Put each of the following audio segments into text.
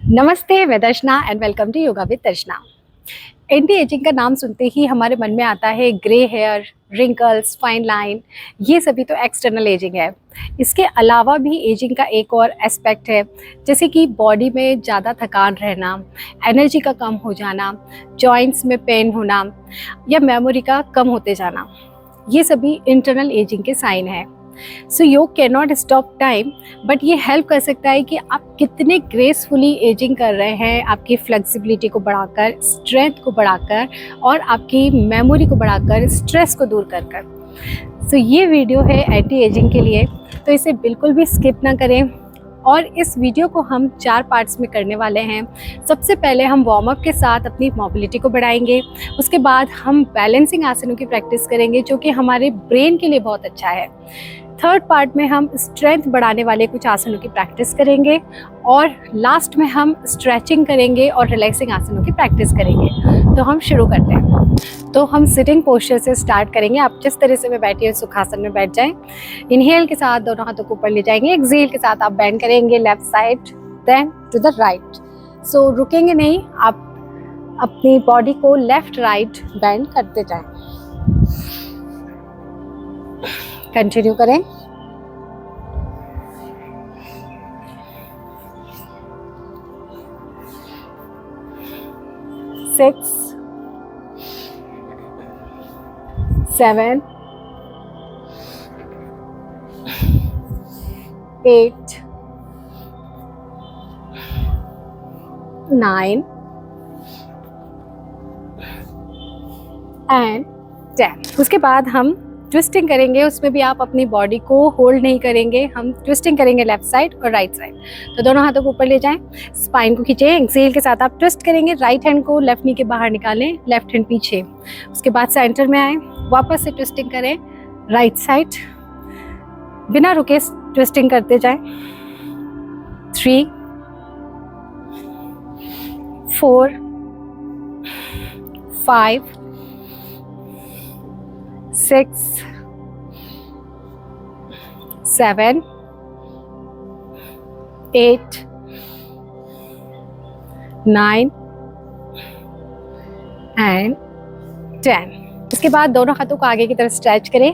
नमस्ते, मैं Darshana and welcome to yoga with Darshana. Anti ageing का नाम सुनते ही हमारे मन में आता है grey hair, wrinkles, fine line. ये सभी तो एक्सटर्नल एजिंग है। इसके अलावा भी एजिंग का एक और एस्पेक्ट है, जैसे कि बॉडी में ज़्यादा थकान रहना, एनर्जी का कम हो जाना, जॉइंट्स में पेन होना या मेमोरी का कम होते जाना। ये सभी इंटरनल एजिंग के साइन हैं। सो योग can not stop time, but ये हेल्प कर सकता है कि आप कितने ग्रेसफुली एजिंग कर रहे हैं, आपकी फ्लेक्सिबिलिटी को बढ़ाकर, स्ट्रेंथ को बढ़ाकर और आपकी मेमोरी को बढ़ाकर, स्ट्रेस को दूर कर कर। सो ये वीडियो है एंटी एजिंग के लिए, तो इसे बिल्कुल भी स्किप ना करें। और इस वीडियो को हम 4 पार्ट्स में करने वाले हैं। सबसे पहले हम वार्म अप के साथ अपनी मोबिलिटी को बढ़ाएंगे। उसके बाद हम बैलेंसिंग आसनों की प्रैक्टिस करेंगे, जो कि हमारे ब्रेन के लिए बहुत अच्छा है। थर्ड पार्ट में हम स्ट्रेंथ बढ़ाने वाले कुछ आसनों की प्रैक्टिस करेंगे और लास्ट में हम स्ट्रेचिंग करेंगे और रिलैक्सिंग आसनों की प्रैक्टिस करेंगे। तो हम शुरू करते हैं। तो हम सिटिंग पोस्चर से स्टार्ट करेंगे। आप जिस तरह से मैं बैठी हूँ सुखासन में बैठ जाएं। इनहेल के साथ दोनों हाथों को ऊपर ले जाएंगे, एक्सहेल के साथ आप बेंड करेंगे left side then to the right. So रुकेंगे नहीं, आप अपनी बॉडी को लेफ्ट राइट बेंड करते जाएं। कंटिन्यू करें। Six, 7, 8, 9 and 10। उसके बाद हम ट्विस्टिंग करेंगे। उसमें भी आप अपनी बॉडी को होल्ड नहीं करेंगे, हम ट्विस्टिंग करेंगे लेफ्ट साइड और राइट साइड। तो दोनों हाथों को ऊपर ले जाएं, स्पाइन को खींचें, एक्सहेल के साथ आप ट्विस्ट करेंगे। राइट हैंड को लेफ्ट नी के बाहर निकालें, लेफ्ट हैंड पीछे। उसके बाद सेंटर में आए, वापस से ट्विस्टिंग करें राइट साइड, बिना रुके ट्विस्टिंग करते जाएं। 3, 4, 5, 6, 7, 8, 9 एंड 10। इसके बाद दोनों हाथों को आगे की तरफ स्ट्रेच करें,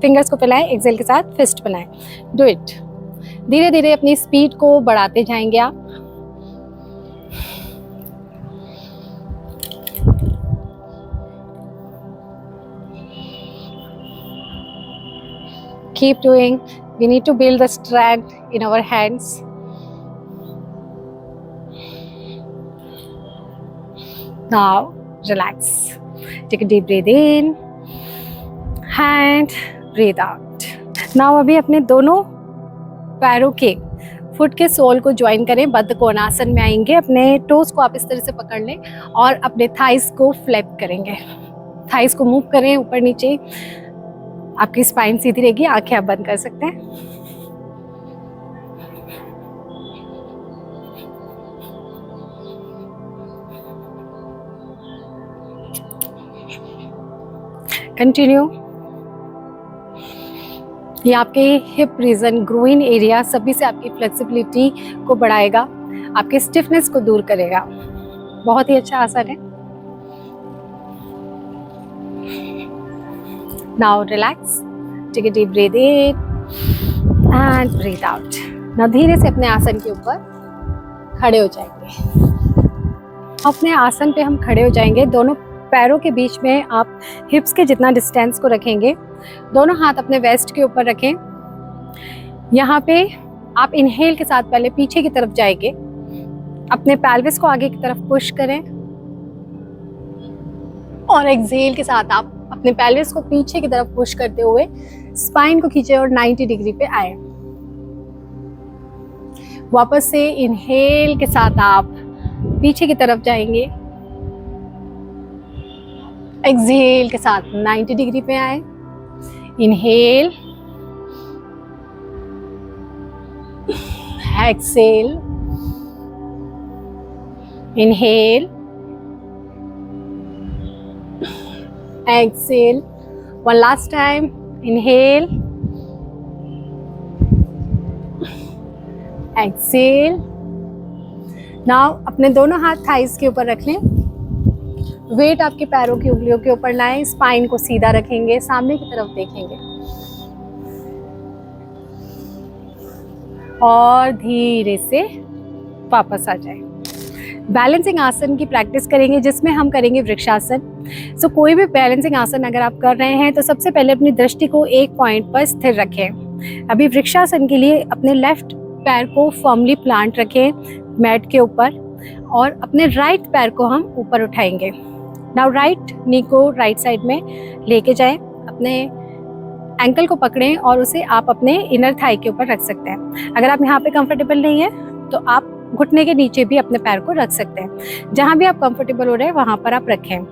फिंगर्स को फैलाएं, एक्सहेल के साथ फिस्ट बनाएं। Do it. धीरे धीरे अपनी स्पीड को बढ़ाते जाएंगे आप। Keep doing. We need to build the strength in our hands. Now relax. Take a deep breath in and breathe out. Now अभी अपने दोनों पैरों के फुट के सोल को ज्वाइन करें, बद्ध कोणासन में आएंगे। अपने टोस को आप इस तरह से पकड़ लें और अपने थाइस को फ्लैप करेंगे। थाइस को मूव करें ऊपर नीचे, आपकी स्पाइन सीधी रहेगी। आंखें आप बंद कर सकते हैं। कंटिन्यू। ये आपके हिप रीजन, ग्रोइन एरिया सभी से आपकी फ्लेक्सिबिलिटी को बढ़ाएगा, आपके स्टिफनेस को दूर करेगा। बहुत ही अच्छा आसन है। Now relax. Take a deep breath in and breathe out. Now धीरे से अपने आसन के ऊपर खड़े हो जाएंगे। अपने आसन पे हम खड़े हो जाएंगे। दोनों पैरों के बीच में आप हिप्स के जितना डिस्टेंस को रखेंगे। दोनों हाथ अपने वेस्ट के ऊपर रखें। यहाँ पे आप इनहेल के साथ पहले पीछे की तरफ जाएंगे, अपने पेल्विस को आगे की तरफ पुश करें और एक्सहेल के साथ आप अपने पेल्विस को पीछे की तरफ पुश करते हुए स्पाइन को खींचे और 90 डिग्री पे आए। वापस से इनहेल के साथ आप पीछे की तरफ जाएंगे, एक्सहेल के साथ 90 डिग्री पे आए। Inhale, exhale, inhale, exhale. One last time. Inhale, exhale. Now अपने दोनों हाथ थाइस के ऊपर रख लें, वेट आपके पैरों की उंगलियों के ऊपर लाएं, स्पाइन को सीधा रखेंगे, सामने की तरफ देखेंगे और धीरे से वापस आ जाए। बैलेंसिंग आसन की प्रैक्टिस करेंगे जिसमें हम करेंगे वृक्षासन। सो कोई भी बैलेंसिंग आसन अगर आप कर रहे हैं तो सबसे पहले अपनी दृष्टि को एक पॉइंट पर स्थिर रखें। अभी वृक्षासन के लिए अपने लेफ्ट पैर को फर्मली प्लांट रखें मैट के ऊपर और अपने राइट पैर को हम ऊपर उठाएंगे। नाउ राइट नी को राइट साइड में लेके जाएं, अपने एंकल को पकड़ें और उसे आप अपने इनर थाई के ऊपर रख सकते हैं। अगर आप यहाँ पे कंफर्टेबल नहीं है तो आप घुटने के नीचे भी अपने पैर को रख सकते हैं। जहाँ भी आप कंफर्टेबल हो रहे हैं वहाँ पर आप रखें,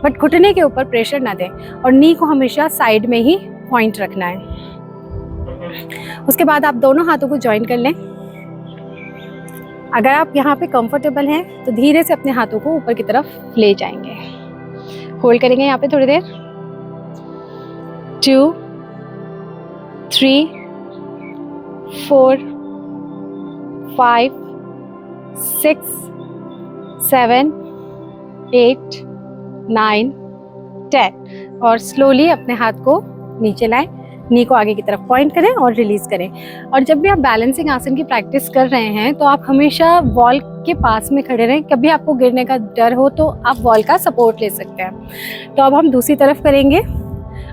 बट घुटने के ऊपर प्रेशर ना दें और नी को हमेशा साइड में ही पॉइंट रखना है। उसके बाद आप दोनों हाथों को ज्वाइन कर लें। अगर आप यहाँ पे कंफर्टेबल हैं तो धीरे से अपने हाथों को ऊपर की तरफ ले जाएंगे। होल्ड करेंगे यहाँ पे थोड़ी देर। 2 3 4 5 6 7 8 9 10 और स्लोली अपने हाथ को नीचे लाएं, नी को आगे की तरफ पॉइंट करें और रिलीज करें। और जब भी आप बैलेंसिंग आसन की प्रैक्टिस कर रहे हैं तो आप हमेशा वॉल के पास में खड़े रहें। कभी आपको गिरने का डर हो तो आप वॉल का सपोर्ट ले सकते हैं। तो अब हम दूसरी तरफ करेंगे।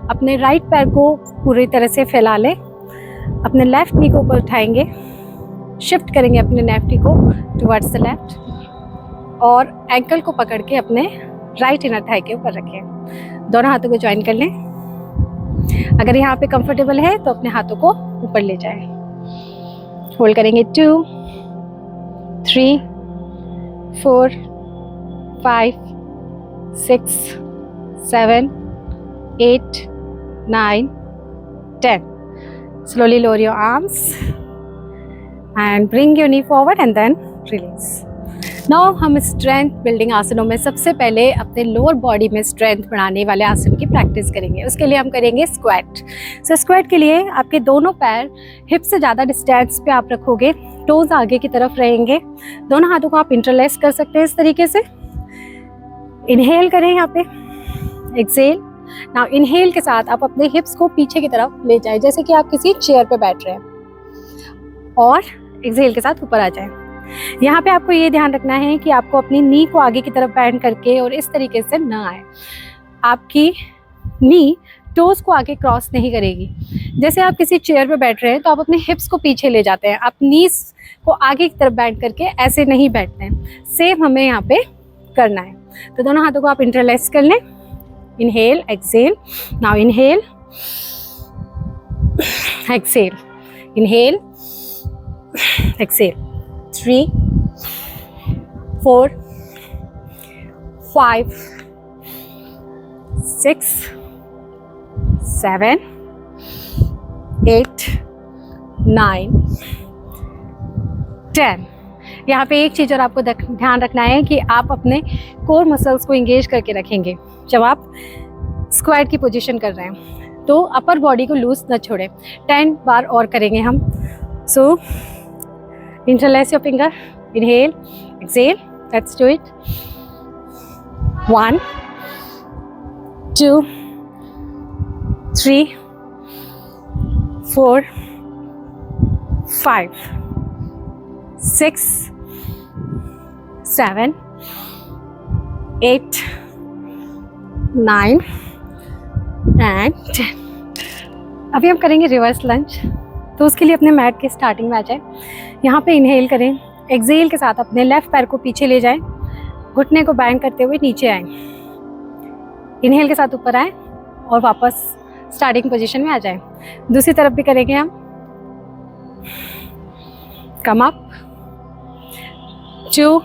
अपने राइट पैर को पूरी तरह से फैला लें, अपने लेफ्ट नी को ऊपर उठाएंगे, शिफ्ट करेंगे अपने लेफ्ट नी को टुवर्ड्स द लेफ्ट और एंकल को पकड़ के अपने राइट इनर थाई के ऊपर रखें। दोनों हाथों को ज्वाइन कर लें। अगर यहाँ पे कंफर्टेबल है तो अपने हाथों को ऊपर ले जाएं। होल्ड करेंगे 2 3 4 5 6 7 8 9 10. Slowly lower your arms and bring your knee forward and then release. Now हम स्ट्रेंथ बिल्डिंग आसनों में सबसे पहले अपने लोअर बॉडी में स्ट्रेंथ बढ़ाने वाले आसन की प्रैक्टिस करेंगे। उसके लिए हम करेंगे स्क्वाट। सो स्क्वाट के लिए आपके दोनों पैर हिप से ज़्यादा डिस्टेंस पे आप रखोगे, टोज आगे की तरफ रहेंगे। दोनों हाथों को आप इंटरलेस कर सकते हैं इस तरीके से। इनहेल करें यहाँ पे, एक्सेल। नाउ इनहेल के साथ आप अपने हिप्स को पीछे की तरफ ले जाएं जैसे कि आप किसी चेयर पे बैठ रहे हैं और एक्सेल के साथ ऊपर आ जाएं। यहाँ पे आपको ये ध्यान रखना है कि आपको अपनी नी को आगे की तरफ बैंड करके और इस तरीके से ना आए। आपकी नी टोज को आगे क्रॉस नहीं करेगी। जैसे आप किसी चेयर पे बैठ रहे हैं तो आप अपने हिप्स को पीछे ले जाते हैं, आप नीज को आगे की तरफ बैंड करके ऐसे नहीं बैठते हैं। सेम हमें यहाँ पे करना है। तो दोनों हाथों को आप इंटरलेस कर लें। Inhale, exhale. Now inhale, exhale, inhale, exhale. 3 4 5 6 7 8 9 10। यहाँ पे एक चीज़ और आपको ध्यान रखना है कि आप अपने कोर मसल्स को इंगेज करके रखेंगे जब आप स्क्वाट की पोजीशन कर रहे हैं, तो अपर बॉडी को लूज न छोड़ें। 10 बार और करेंगे हम। सो interlace your finger, inhale, exhale, let's do it. 1 2 3 4 5 6 7 8 9 and 10। अभी हम करेंगे रिवर्स लंज। तो उसके लिए अपने मैट के स्टार्टिंग में आ जाए। यहाँ पे इनहेल करें, एक्सेल के साथ अपने लेफ्ट पैर को पीछे ले जाएं, घुटने को बैंड करते हुए नीचे आएं। इनहेल के साथ ऊपर आएं और वापस स्टार्टिंग पोजीशन में आ जाएं। दूसरी तरफ भी करेंगे हम। Come up, 2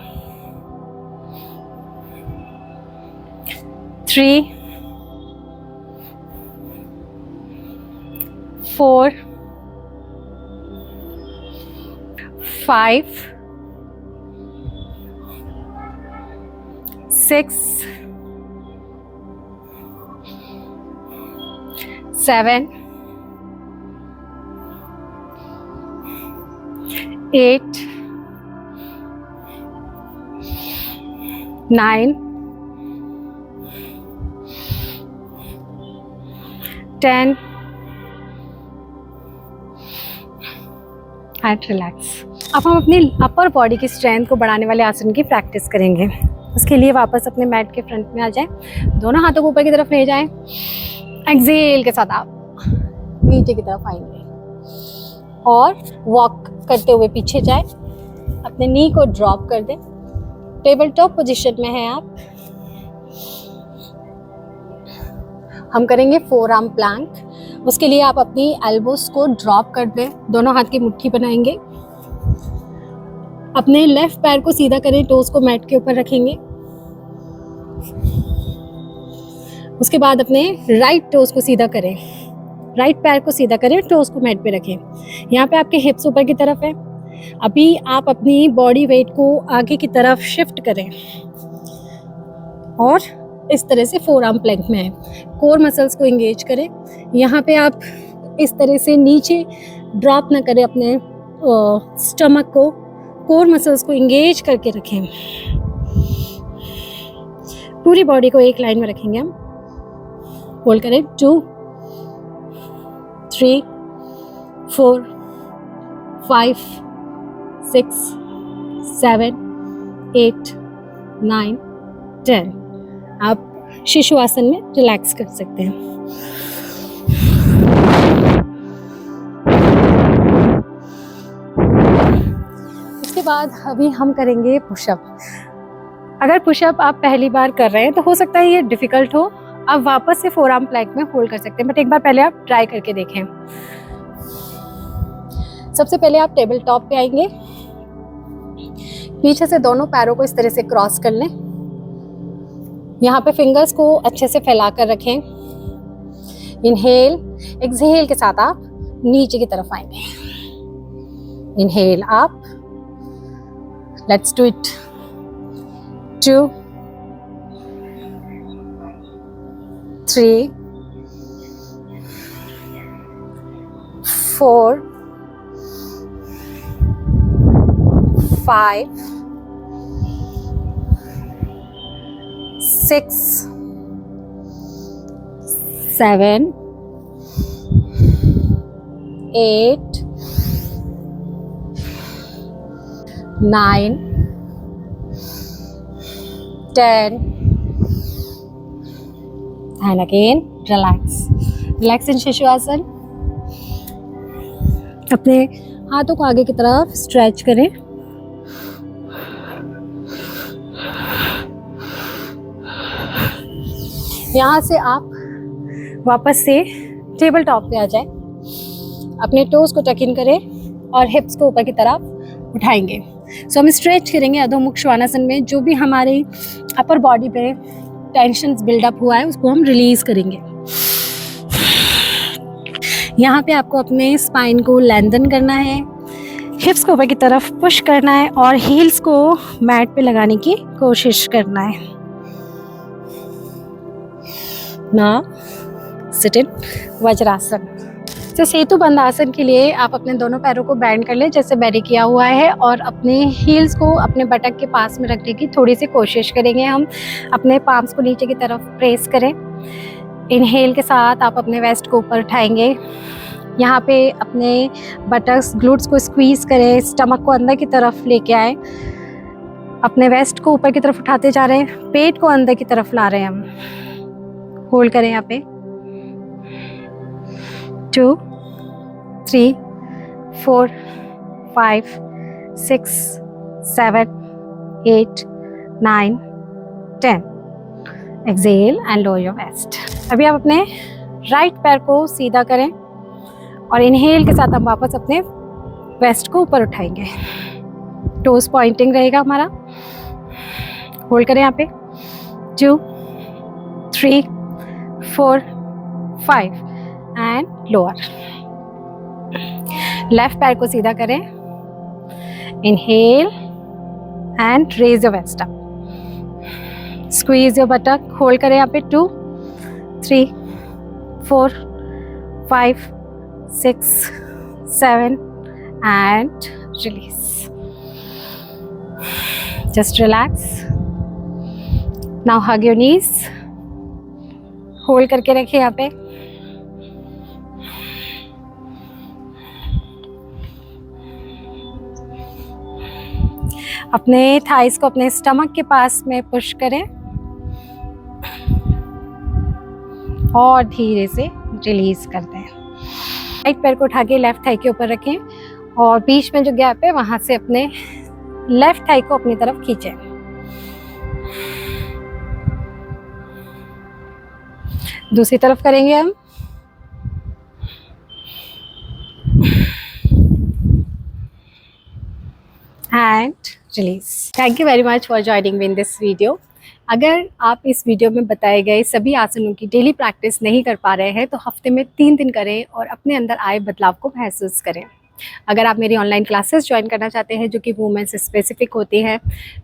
3 4 5 6 7 8 9, 10 and relax. अब हम अपनी अपर बॉडी की स्ट्रेंथ को बढ़ाने वाले आसन की प्रैक्टिस करेंगे। उसके लिए वापस अपने मैट के फ्रंट में आ जाएं, दोनों हाथों को ऊपर की तरफ ले जाएं। एक्सेल के साथ आप नीचे की तरफ आएंगे और वॉक करते हुए पीछे जाएं। अपने नी को ड्रॉप कर दें। टेबल टॉप पोजीशन में हैं आप। हम करेंगे फोर आर्म प्लैंक। उसके लिए आप अपनी एल्बोस को ड्रॉप कर दें, दोनों हाथ की मुट्ठी बनाएंगे। अपने लेफ्ट पैर को सीधा करें, टोस को मैट के ऊपर रखेंगे। उसके बाद अपने राइट टोस को सीधा करें, राइट पैर को सीधा करें, टोस को मैट पे रखें। यहाँ पे आपके हिप्स ऊपर की तरफ है। अभी आप अपनी बॉडी वेट को आगे की तरफ शिफ्ट करें और इस तरह से फोर आर्म प्लैंक में है। कोर मसल्स को एंगेज करें। यहाँ पे आप इस तरह से नीचे ड्रॉप ना करें, अपने स्टमक को, कोर मसल्स को एंगेज करके रखें। पूरी बॉडी को एक लाइन में रखेंगे हम। होल्ड करें 2, 3, 4, 5, 6, 7, 8, 9, 10। आप शिशु आसन में रिलैक्स कर सकते हैं। इसके बाद अभी हम करेंगे पुशअप। अगर पुशअप आप पहली बार कर रहे हैं तो हो सकता है ये डिफिकल्ट हो। आप वापस से फोर आर्म प्लैंक में होल्ड कर सकते हैं, बट एक बार पहले आप ट्राई करके देखें। सबसे पहले आप टेबल टॉप पे आएंगे। पीछे से दोनों पैरों को इस तरह से क्रॉस कर लें। यहाँ पे फिंगर्स को अच्छे से फैला कर रखें। इनहेल, एक्सहेल के साथ आप नीचे की तरफ आएंगे। इनहेल आप, let's do it. 2, 3, 4, 5, 6, 7, 8, 9, 10, and again relax in शिशुआसन। अपने हाथों को आगे की तरफ स्ट्रेच करें। यहाँ से आप वापस से टेबल टॉप पे आ जाएं। अपने टोस को टक इन करें और हिप्स को ऊपर की तरफ उठाएंगे। सो हम स्ट्रेच करेंगे अधोमुख श्वानासन में। जो भी हमारी अपर बॉडी पे टेंशन बिल्डअप हुआ है उसको हम रिलीज करेंगे। यहाँ पे आपको अपने स्पाइन को लेंथन करना है, हिप्स को ऊपर की तरफ पुश करना है और हील्स को मैट पे लगाने की कोशिश करना है। Now sit in vajrasana. तो सेतु बंद आसन के लिए आप अपने दोनों पैरों को बैंड कर लें जैसे मैंने किया हुआ है और अपने हील्स को अपने बटक के पास में रखने की थोड़ी सी कोशिश करेंगे। हम अपने पाम्स को नीचे की तरफ प्रेस करें। इनहेल के साथ आप अपने वेस्ट को ऊपर उठाएंगे। यहाँ पे अपने बटक्स, ग्लूट्स को स्क्वीज करें, स्टमक को अंदर की तरफ लेके आए। अपने वेस्ट को ऊपर की तरफ उठाते जा रहे हैं, पेट को अंदर की तरफ ला रहे हैं हम। होल्ड करें यहाँ पे 2, 3, 4, 5, 6, 7, 8, 9, 10। Exhale and lower your waist. अभी आप अपने राइट पैर को सीधा करें और इनहेल के साथ हम वापस अपने वेस्ट को ऊपर उठाएंगे। टोस पॉइंटिंग रहेगा हमारा। होल्ड करें यहाँ पे 2, 3, 4, 5 एंड लोअर। लेफ्ट पैर को सीधा करें। Inhale and raise your waist up. Squeeze your buttock. Hold करें यहाँ पे 2, 3, 4, 5, 6, 7 and release. Just relax. Now hug your knees, hold करके रखिए यहाँ पे। अपने थाइस को अपने स्टमक के पास में पुश करें और धीरे से रिलीज कर दें। राइट पैर को उठा के लेफ्ट थाई के ऊपर रखें और बीच में जो गैप है वहां से अपने लेफ्ट थाई को अपनी तरफ खींचें। दूसरी तरफ करेंगे हम। And release. Thank you very much for joining me in this video. अगर आप इस वीडियो में बताए गए सभी आसनों की डेली प्रैक्टिस नहीं कर पा रहे हैं तो हफ्ते में 3 दिन करें और अपने अंदर आए बदलाव को महसूस करें। अगर आप मेरी ऑनलाइन क्लासेस ज्वाइन करना चाहते हैं जो कि वुमेन्स स्पेसिफिक होती हैं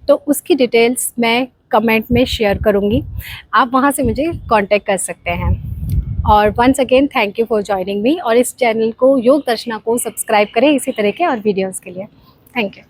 तो उसकी डिटेल्स मैं कमेंट में शेयर करूँगी, आप वहाँ से मुझे कांटेक्ट कर सकते हैं। और once again thank you for joining me, और इस चैनल को योग दर्शना को सब्सक्राइब करें इसी तरह के और वीडियोज़ के लिए। Thank you.